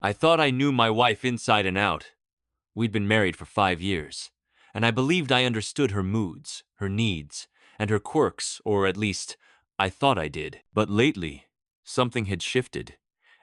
I thought I knew my wife inside and out. We'd been married for 5 years, and I believed I understood her moods, her needs, and her quirks, or at least, I thought I did. But lately, something had shifted,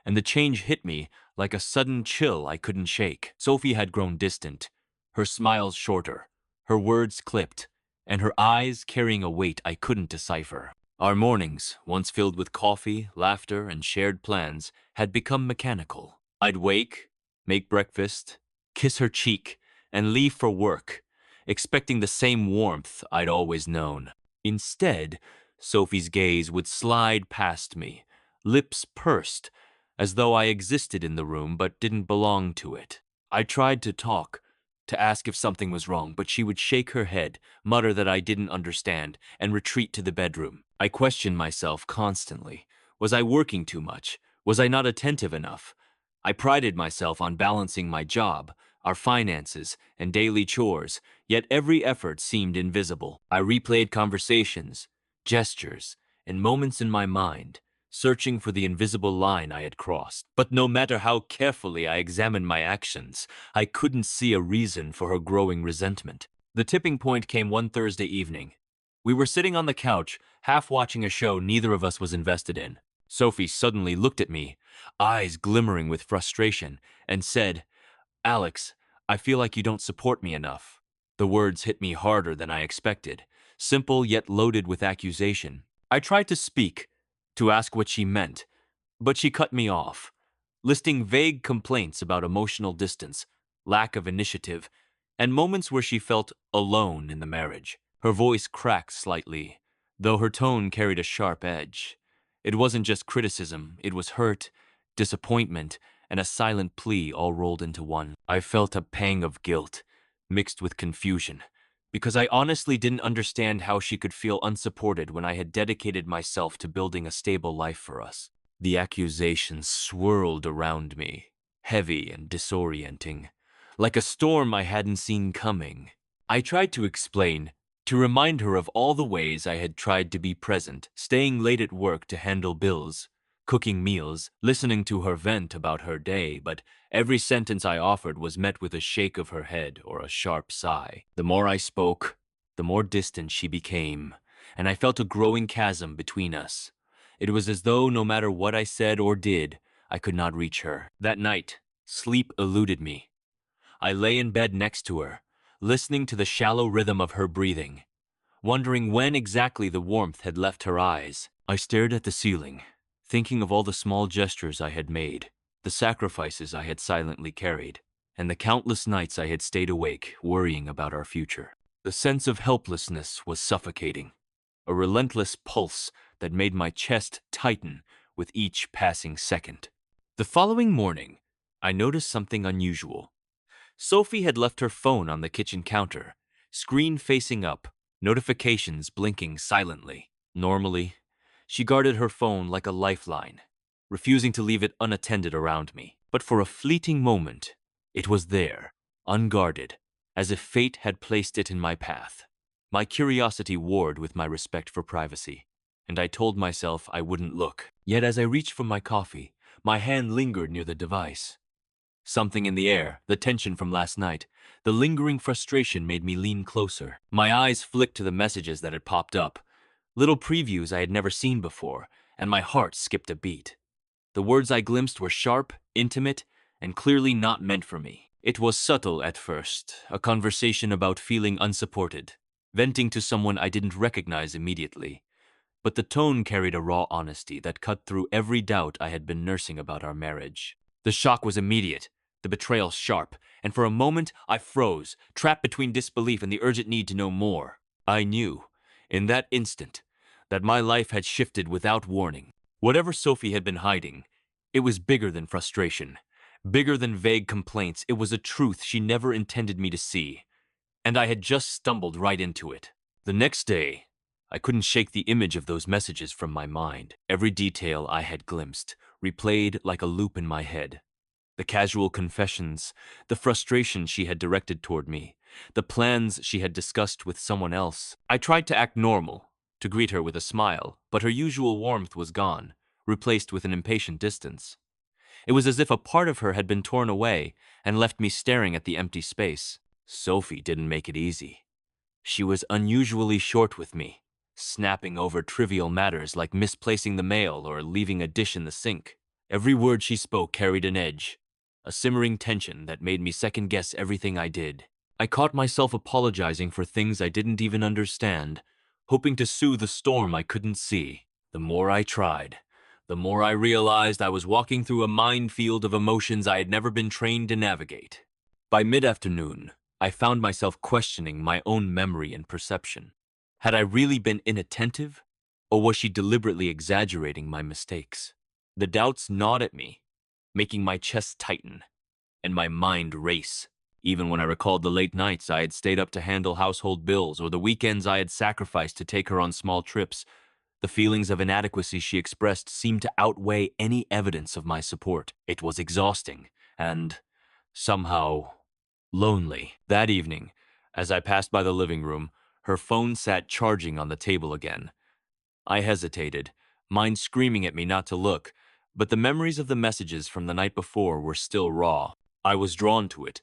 and the change hit me like a sudden chill I couldn't shake. Sophie had grown distant, her smiles shorter, her words clipped, and her eyes carrying a weight I couldn't decipher. Our mornings, once filled with coffee, laughter, and shared plans, had become mechanical. I'd wake, make breakfast, kiss her cheek, and leave for work, expecting the same warmth I'd always known. Instead, Sophie's gaze would slide past me, lips pursed, as though I existed in the room but didn't belong to it. I tried to talk, to ask if something was wrong, but she would shake her head, mutter that I didn't understand, and retreat to the bedroom. I questioned myself constantly. Was I working too much? Was I not attentive enough? I prided myself on balancing my job, our finances, and daily chores, yet every effort seemed invisible. I replayed conversations, gestures, and moments in my mind, searching for the invisible line I had crossed. But no matter how carefully I examined my actions, I couldn't see a reason for her growing resentment. The tipping point came one Thursday evening. We were sitting on the couch, half watching a show neither of us was invested in. Sophie suddenly looked at me, eyes glimmering with frustration, and said, "Alex, I feel like you don't support me enough." The words hit me harder than I expected, simple yet loaded with accusation. I tried to speak, to ask what she meant, but she cut me off, listing vague complaints about emotional distance, lack of initiative, and moments where she felt alone in the marriage. Her voice cracked slightly, though her tone carried a sharp edge. It wasn't just criticism, it was hurt, disappointment, and a silent plea all rolled into one. I felt a pang of guilt, mixed with confusion, because I honestly didn't understand how she could feel unsupported when I had dedicated myself to building a stable life for us. The accusations swirled around me, heavy and disorienting, like a storm I hadn't seen coming. I tried to explain, to remind her of all the ways I had tried to be present, staying late at work to handle bills, cooking meals, listening to her vent about her day, but every sentence I offered was met with a shake of her head or a sharp sigh. The more I spoke, the more distant she became, and I felt a growing chasm between us. It was as though no matter what I said or did, I could not reach her. That night, sleep eluded me. I lay in bed next to her, listening to the shallow rhythm of her breathing, wondering when exactly the warmth had left her eyes. I stared at the ceiling, thinking of all the small gestures I had made, the sacrifices I had silently carried, and the countless nights I had stayed awake, worrying about our future. The sense of helplessness was suffocating, a relentless pulse that made my chest tighten with each passing second. The following morning, I noticed something unusual. Sophie had left her phone on the kitchen counter, screen facing up, notifications blinking silently. Normally, she guarded her phone like a lifeline, refusing to leave it unattended around me. But for a fleeting moment, it was there, unguarded, as if fate had placed it in my path. My curiosity warred with my respect for privacy, and I told myself I wouldn't look. Yet as I reached for my coffee, my hand lingered near the device. Something in the air, the tension from last night, the lingering frustration made me lean closer. My eyes flicked to the messages that had popped up, little previews I had never seen before, and my heart skipped a beat. The words I glimpsed were sharp, intimate, and clearly not meant for me. It was subtle at first, a conversation about feeling unsupported, venting to someone I didn't recognize immediately. But the tone carried a raw honesty that cut through every doubt I had been nursing about our marriage. The shock was immediate, the betrayal sharp, and for a moment I froze, trapped between disbelief and the urgent need to know more. I knew, in that instant, that my life had shifted without warning. Whatever Sophie had been hiding, it was bigger than frustration, bigger than vague complaints. It was a truth she never intended me to see, and I had just stumbled right into it. The next day, I couldn't shake the image of those messages from my mind. Every detail I had glimpsed, replayed like a loop in my head. The casual confessions, the frustration she had directed toward me, the plans she had discussed with someone else. I tried to act normal, to greet her with a smile, but her usual warmth was gone, replaced with an impatient distance. It was as if a part of her had been torn away and left me staring at the empty space. Sophie didn't make it easy. She was unusually short with me, snapping over trivial matters like misplacing the mail or leaving a dish in the sink. Every word she spoke carried an edge, a simmering tension that made me second-guess everything I did. I caught myself apologizing for things I didn't even understand, hoping to soothe the storm I couldn't see. The more I tried, the more I realized I was walking through a minefield of emotions I had never been trained to navigate. By mid-afternoon, I found myself questioning my own memory and perception. Had I really been inattentive, or was she deliberately exaggerating my mistakes? The doubts gnawed at me, making my chest tighten and my mind race. Even when I recalled the late nights I had stayed up to handle household bills or the weekends I had sacrificed to take her on small trips, the feelings of inadequacy she expressed seemed to outweigh any evidence of my support. It was exhausting and, somehow, lonely. That evening, as I passed by the living room, her phone sat charging on the table again. I hesitated, mind screaming at me not to look, but the memories of the messages from the night before were still raw. I was drawn to it,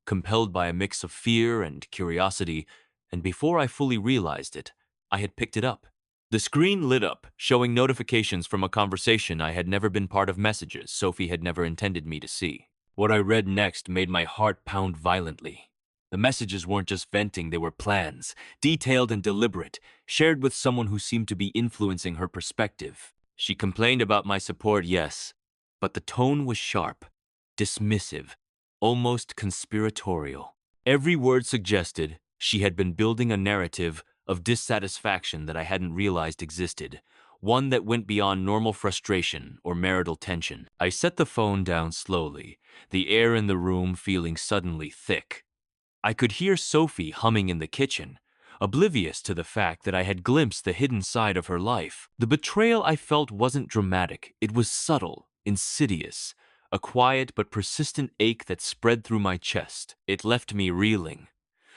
compelled by a mix of fear and curiosity, and before I fully realized it, I had picked it up. The screen lit up, showing notifications from a conversation I had never been part of, messages Sophie had never intended me to see. What I read next made my heart pound violently. The messages weren't just venting, they were plans, detailed and deliberate, shared with someone who seemed to be influencing her perspective. She complained about my support, yes, but the tone was sharp, dismissive, almost conspiratorial. Every word suggested she had been building a narrative of dissatisfaction that I hadn't realized existed, one that went beyond normal frustration or marital tension. I set the phone down slowly, the air in the room feeling suddenly thick. I could hear Sophie humming in the kitchen, oblivious to the fact that I had glimpsed the hidden side of her life. The betrayal I felt wasn't dramatic, it was subtle, insidious, a quiet but persistent ache that spread through my chest. It left me reeling,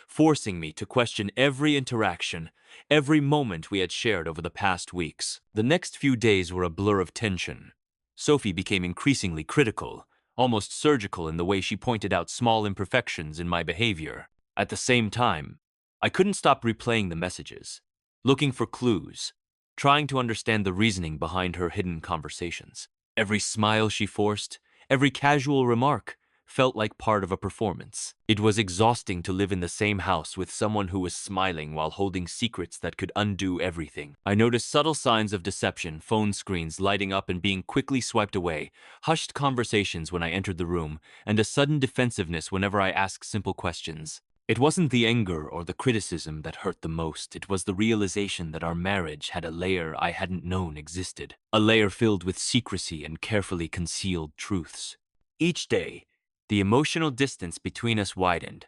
forcing me to question every interaction, every moment we had shared over the past weeks. The next few days were a blur of tension. Sophie became increasingly critical, almost surgical in the way she pointed out small imperfections in my behavior. At the same time, I couldn't stop replaying the messages, looking for clues, trying to understand the reasoning behind her hidden conversations. Every smile she forced, every casual remark, felt like part of a performance. It was exhausting to live in the same house with someone who was smiling while holding secrets that could undo everything. I noticed subtle signs of deception, phone screens lighting up and being quickly swiped away, hushed conversations when I entered the room, and a sudden defensiveness whenever I asked simple questions. It wasn't the anger or the criticism that hurt the most, it was the realization that our marriage had a layer I hadn't known existed. A layer filled with secrecy and carefully concealed truths. Each day, the emotional distance between us widened,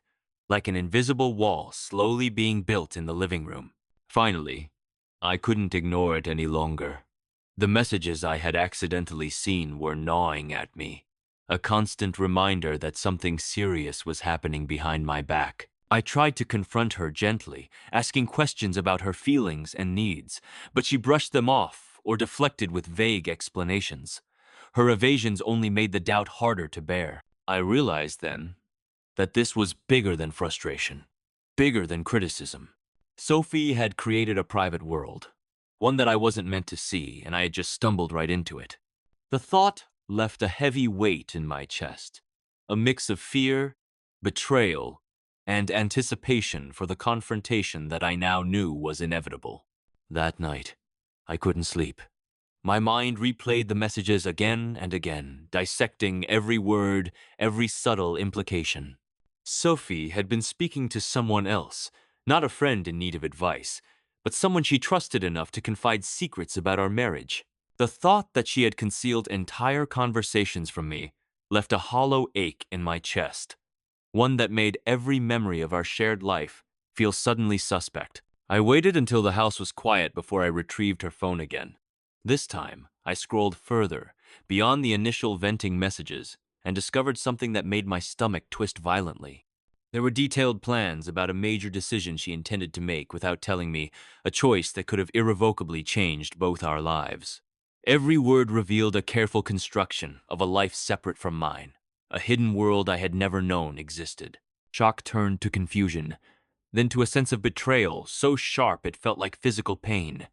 like an invisible wall slowly being built in the living room. Finally, I couldn't ignore it any longer. The messages I had accidentally seen were gnawing at me, a constant reminder that something serious was happening behind my back. I tried to confront her gently, asking questions about her feelings and needs, but she brushed them off or deflected with vague explanations. Her evasions only made the doubt harder to bear. I realized then that this was bigger than frustration, bigger than criticism. Sophie had created a private world, one that I wasn't meant to see, and I had just stumbled right into it. The thought left a heavy weight in my chest, a mix of fear, betrayal, and anticipation for the confrontation that I now knew was inevitable. That night, I couldn't sleep. My mind replayed the messages again and again, dissecting every word, every subtle implication. Sophie had been speaking to someone else, not a friend in need of advice, but someone she trusted enough to confide secrets about our marriage. The thought that she had concealed entire conversations from me left a hollow ache in my chest, one that made every memory of our shared life feel suddenly suspect. I waited until the house was quiet before I retrieved her phone again. This time, I scrolled further, beyond the initial venting messages, and discovered something that made my stomach twist violently. There were detailed plans about a major decision she intended to make without telling me, a choice that could have irrevocably changed both our lives. Every word revealed a careful construction of a life separate from mine, a hidden world I had never known existed. Shock turned to confusion, then to a sense of betrayal so sharp it felt like physical pain.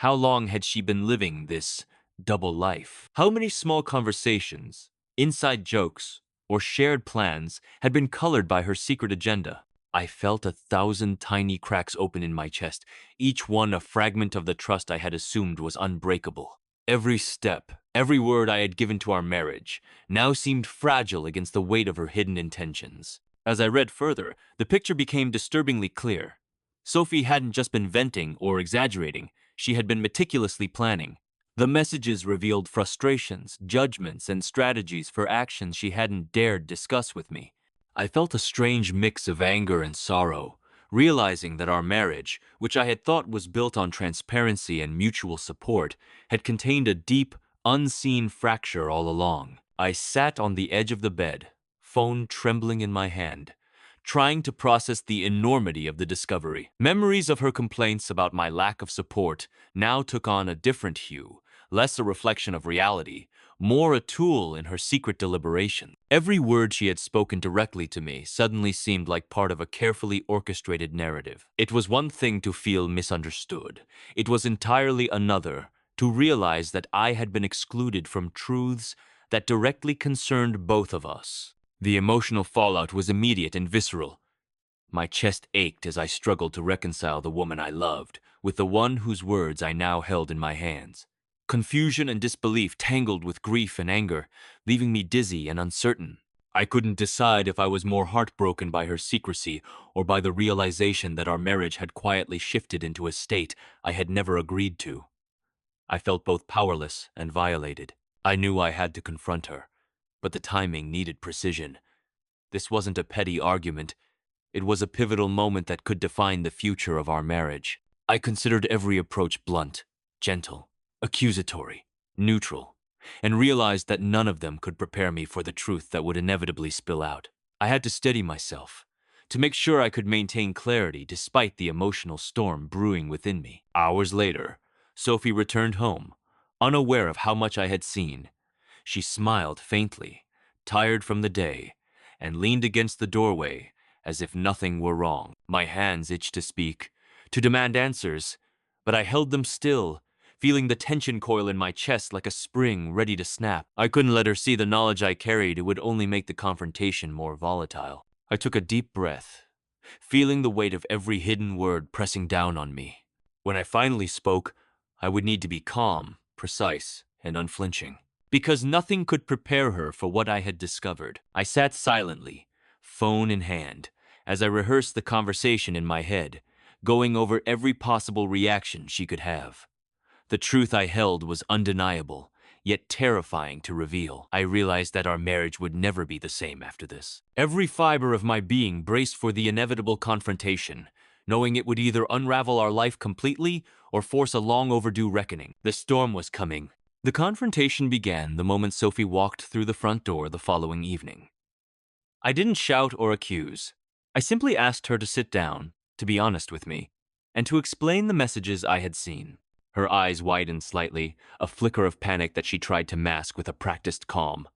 How long had she been living this double life? How many small conversations, inside jokes, or shared plans had been colored by her secret agenda? I felt 1,000 tiny cracks open in my chest, each one a fragment of the trust I had assumed was unbreakable. Every step, every word I had given to our marriage, now seemed fragile against the weight of her hidden intentions. As I read further, the picture became disturbingly clear. Sophie hadn't just been venting or exaggerating, she had been meticulously planning. The messages revealed frustrations, judgments, and strategies for actions she hadn't dared discuss with me. I felt a strange mix of anger and sorrow, realizing that our marriage, which I had thought was built on transparency and mutual support, had contained a deep, unseen fracture all along. I sat on the edge of the bed, phone trembling in my hand, trying to process the enormity of the discovery. Memories of her complaints about my lack of support now took on a different hue, less a reflection of reality, more a tool in her secret deliberation. Every word she had spoken directly to me suddenly seemed like part of a carefully orchestrated narrative. It was one thing to feel misunderstood. It was entirely another to realize that I had been excluded from truths that directly concerned both of us. The emotional fallout was immediate and visceral. My chest ached as I struggled to reconcile the woman I loved with the one whose words I now held in my hands. Confusion and disbelief tangled with grief and anger, leaving me dizzy and uncertain. I couldn't decide if I was more heartbroken by her secrecy or by the realization that our marriage had quietly shifted into a state I had never agreed to. I felt both powerless and violated. I knew I had to confront her, but the timing needed precision. This wasn't a petty argument. It was a pivotal moment that could define the future of our marriage. I considered every approach blunt, gentle, accusatory, neutral, and realized that none of them could prepare me for the truth that would inevitably spill out. I had to steady myself, to make sure I could maintain clarity despite the emotional storm brewing within me. Hours later, Sophie returned home, unaware of how much I had seen. She smiled faintly, tired from the day, and leaned against the doorway as if nothing were wrong. My hands itched to speak, to demand answers, but I held them still, feeling the tension coil in my chest like a spring ready to snap. I couldn't let her see the knowledge I carried. It would only make the confrontation more volatile. I took a deep breath, feeling the weight of every hidden word pressing down on me. When I finally spoke, I would need to be calm, precise, and unflinching, because nothing could prepare her for what I had discovered. I sat silently, phone in hand, as I rehearsed the conversation in my head, going over every possible reaction she could have. The truth I held was undeniable, yet terrifying to reveal. I realized that our marriage would never be the same after this. Every fiber of my being braced for the inevitable confrontation, knowing it would either unravel our life completely or force a long overdue reckoning. The storm was coming. The confrontation began the moment Sophie walked through the front door the following evening. I didn't shout or accuse. I simply asked her to sit down, to be honest with me, and to explain the messages I had seen. Her eyes widened slightly, a flicker of panic that she tried to mask with a practiced calm.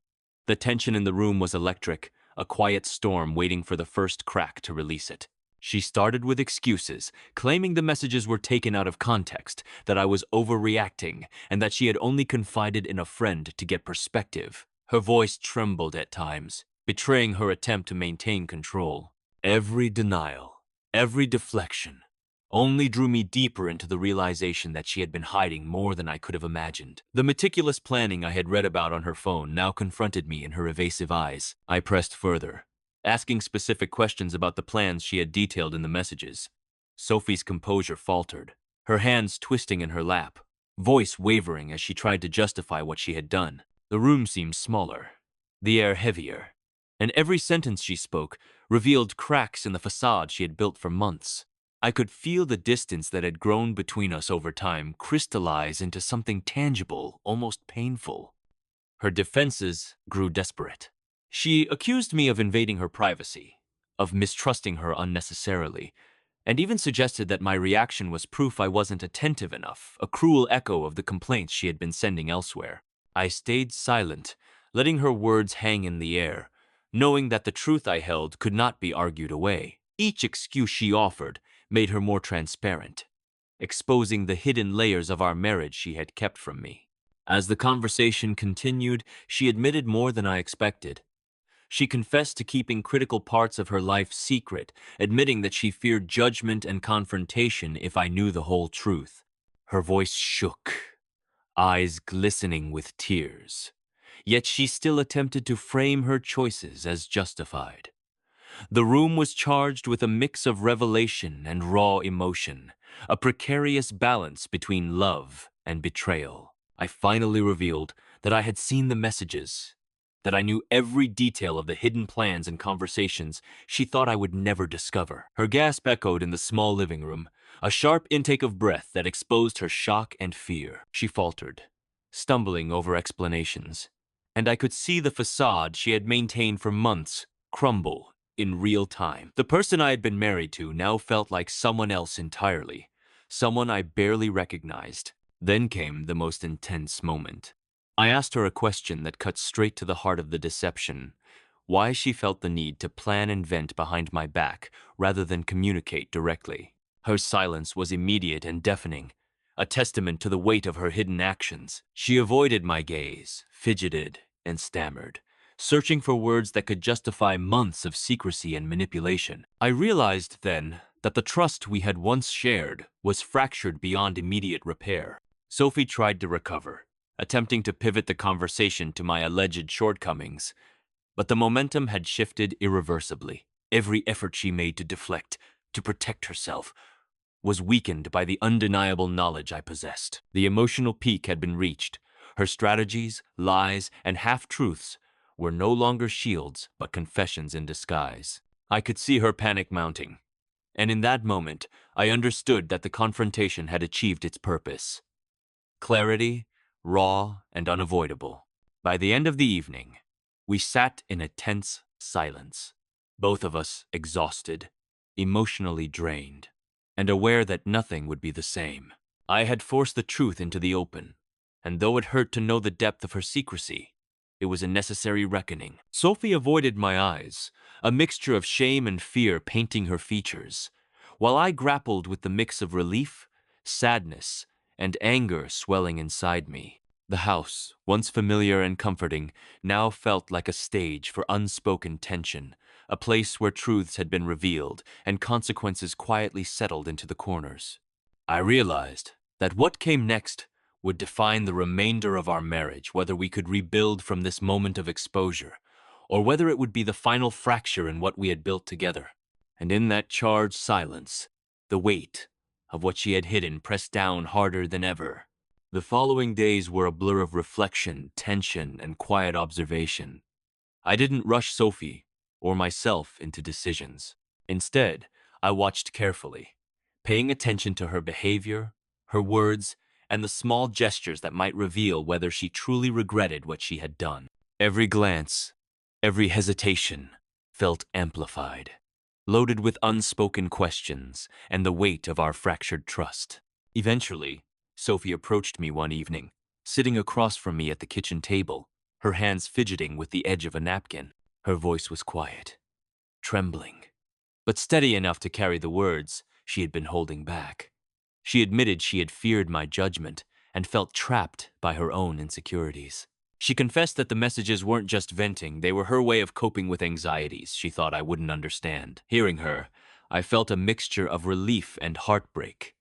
The tension in the room was electric, a quiet storm waiting for the first crack to release it. She started with excuses, claiming the messages were taken out of context, that I was overreacting, and that she had only confided in a friend to get perspective. Her voice trembled at times, betraying her attempt to maintain control. Every denial, every deflection, only drew me deeper into the realization that she had been hiding more than I could have imagined. The meticulous planning I had read about on her phone now confronted me in her evasive eyes. I pressed further, asking specific questions about the plans she had detailed in the messages. Sophie's composure faltered, her hands twisting in her lap, voice wavering as she tried to justify what she had done. The room seemed smaller, the air heavier, and every sentence she spoke revealed cracks in the facade she had built for months. I could feel the distance that had grown between us over time crystallize into something tangible, almost painful. Her defenses grew desperate. She accused me of invading her privacy, of mistrusting her unnecessarily, and even suggested that my reaction was proof I wasn't attentive enough, a cruel echo of the complaints she had been sending elsewhere. I stayed silent, letting her words hang in the air, knowing that the truth I held could not be argued away. Each excuse she offered made her more transparent, exposing the hidden layers of our marriage she had kept from me. As the conversation continued, she admitted more than I expected. She confessed to keeping critical parts of her life secret, admitting that she feared judgment and confrontation if I knew the whole truth. Her voice shook, eyes glistening with tears. Yet she still attempted to frame her choices as justified. The room was charged with a mix of revelation and raw emotion, a precarious balance between love and betrayal. I finally revealed that I had seen the messages, that I knew every detail of the hidden plans and conversations she thought I would never discover. Her gasp echoed in the small living room, a sharp intake of breath that exposed her shock and fear. She faltered, stumbling over explanations, and I could see the facade she had maintained for months crumble in real time. The person I had been married to now felt like someone else entirely, someone I barely recognized. Then came the most intense moment. I asked her a question that cut straight to the heart of the deception: why she felt the need to plan and vent behind my back rather than communicate directly. Her silence was immediate and deafening, a testament to the weight of her hidden actions. She avoided my gaze, fidgeted, and stammered, searching for words that could justify months of secrecy and manipulation. I realized then that the trust we had once shared was fractured beyond immediate repair. Sophie tried to recover, attempting to pivot the conversation to my alleged shortcomings, but the momentum had shifted irreversibly. Every effort she made to deflect, to protect herself, was weakened by the undeniable knowledge I possessed. The emotional peak had been reached. Her strategies, lies, and half-truths were no longer shields, but confessions in disguise. I could see her panic mounting, and in that moment, I understood that the confrontation had achieved its purpose. Clarity, raw and unavoidable. By the end of the evening, we sat in a tense silence, both of us exhausted, emotionally drained, and aware that nothing would be the same. I had forced the truth into the open, and though it hurt to know the depth of her secrecy, it was a necessary reckoning. Sophie avoided my eyes, a mixture of shame and fear painting her features, while I grappled with the mix of relief, sadness, and anger swelling inside me. The house, once familiar and comforting, now felt like a stage for unspoken tension, a place where truths had been revealed and consequences quietly settled into the corners. I realized that what came next would define the remainder of our marriage, whether we could rebuild from this moment of exposure, or whether it would be the final fracture in what we had built together. And in that charged silence, the weight of what she had hidden pressed down harder than ever. The following days were a blur of reflection, tension, and quiet observation. I didn't rush Sophie or myself into decisions. Instead, I watched carefully, paying attention to her behavior, her words, and the small gestures that might reveal whether she truly regretted what she had done. Every glance, every hesitation felt amplified, loaded with unspoken questions and the weight of our fractured trust. Eventually, Sophie approached me one evening, sitting across from me at the kitchen table, her hands fidgeting with the edge of a napkin. Her voice was quiet, trembling, but steady enough to carry the words she had been holding back. She admitted she had feared my judgment and felt trapped by her own insecurities. She confessed that the messages weren't just venting, they were her way of coping with anxieties she thought I wouldn't understand. Hearing her, I felt a mixture of relief and heartbreak.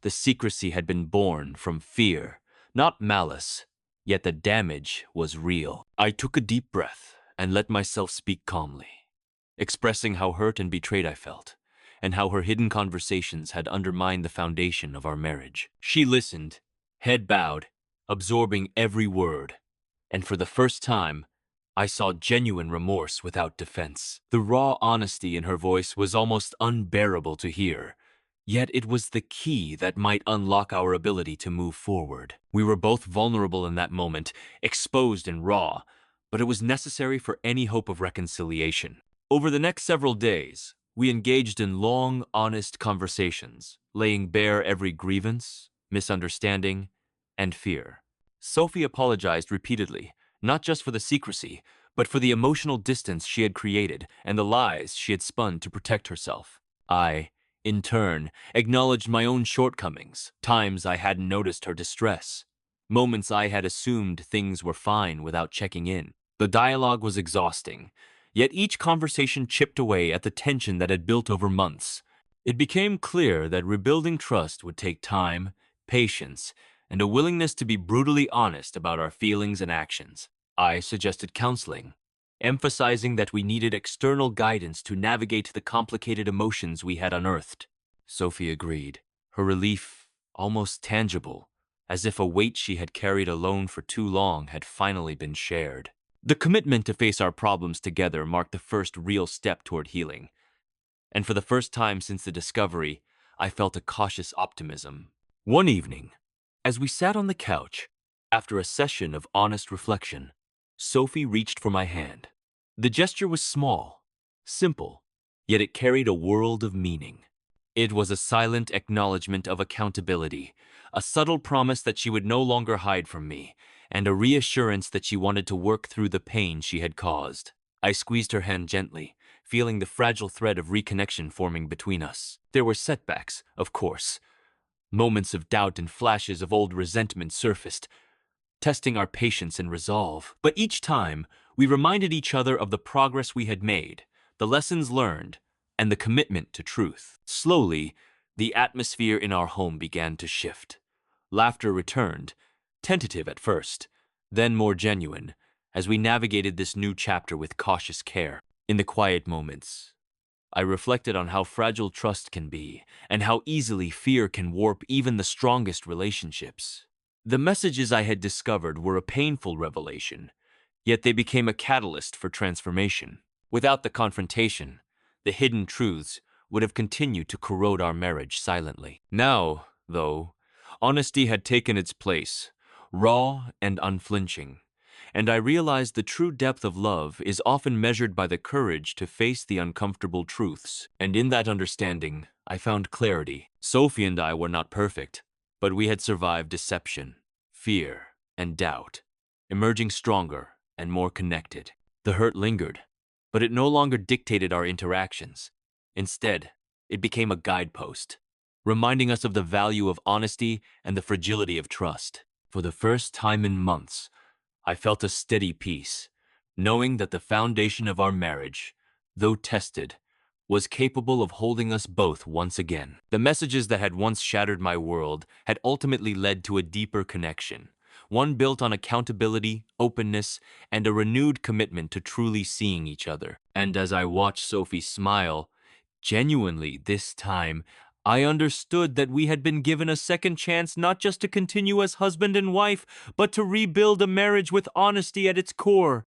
The secrecy had been born from fear, not malice, yet the damage was real. I took a deep breath and let myself speak calmly, expressing how hurt and betrayed I felt, and how her hidden conversations had undermined the foundation of our marriage. She listened, head bowed, absorbing every word, and for the first time, I saw genuine remorse without defense. The raw honesty in her voice was almost unbearable to hear, yet it was the key that might unlock our ability to move forward. We were both vulnerable in that moment, exposed and raw, but it was necessary for any hope of reconciliation. Over the next several days, We engaged in long, honest conversations, laying bare every grievance, misunderstanding, and fear. Sophie apologized repeatedly, not just for the secrecy, but for the emotional distance she had created and the lies she had spun to protect herself. I, in turn, acknowledged my own shortcomings, times I hadn't noticed her distress, moments I had assumed things were fine without checking in. The dialogue was exhausting, yet each conversation chipped away at the tension that had built over months. It became clear that rebuilding trust would take time, patience, and a willingness to be brutally honest about our feelings and actions. I suggested counseling, emphasizing that we needed external guidance to navigate the complicated emotions we had unearthed. Sophie agreed, her relief almost tangible, as if a weight she had carried alone for too long had finally been shared. The commitment to face our problems together marked the first real step toward healing, and for the first time since the discovery, I felt a cautious optimism. One evening, as we sat on the couch, after a session of honest reflection, Sophie reached for my hand. The gesture was small, simple, yet it carried a world of meaning. It was a silent acknowledgement of accountability, a subtle promise that she would no longer hide from me, and a reassurance that she wanted to work through the pain she had caused. I squeezed her hand gently, feeling the fragile thread of reconnection forming between us. There were setbacks, of course. Moments of doubt and flashes of old resentment surfaced, testing our patience and resolve. But each time, we reminded each other of the progress we had made, the lessons learned, and the commitment to truth. Slowly, the atmosphere in our home began to shift. Laughter returned, tentative at first, then more genuine, as we navigated this new chapter with cautious care. In the quiet moments, I reflected on how fragile trust can be, and how easily fear can warp even the strongest relationships. The messages I had discovered were a painful revelation, yet they became a catalyst for transformation. Without the confrontation, the hidden truths would have continued to corrode our marriage silently. Now, though, honesty had taken its place, raw and unflinching, and I realized the true depth of love is often measured by the courage to face the uncomfortable truths. And in that understanding, I found clarity. Sophie and I were not perfect, but we had survived deception, fear, and doubt, emerging stronger and more connected. The hurt lingered, but it no longer dictated our interactions. Instead, it became a guidepost, reminding us of the value of honesty and the fragility of trust. For the first time in months, I felt a steady peace, knowing that the foundation of our marriage, though tested, was capable of holding us both once again. The messages that had once shattered my world had ultimately led to a deeper connection, one built on accountability, openness, and a renewed commitment to truly seeing each other. And as I watched Sophie smile, genuinely this time, I understood that we had been given a second chance not just to continue as husband and wife, but to rebuild a marriage with honesty at its core.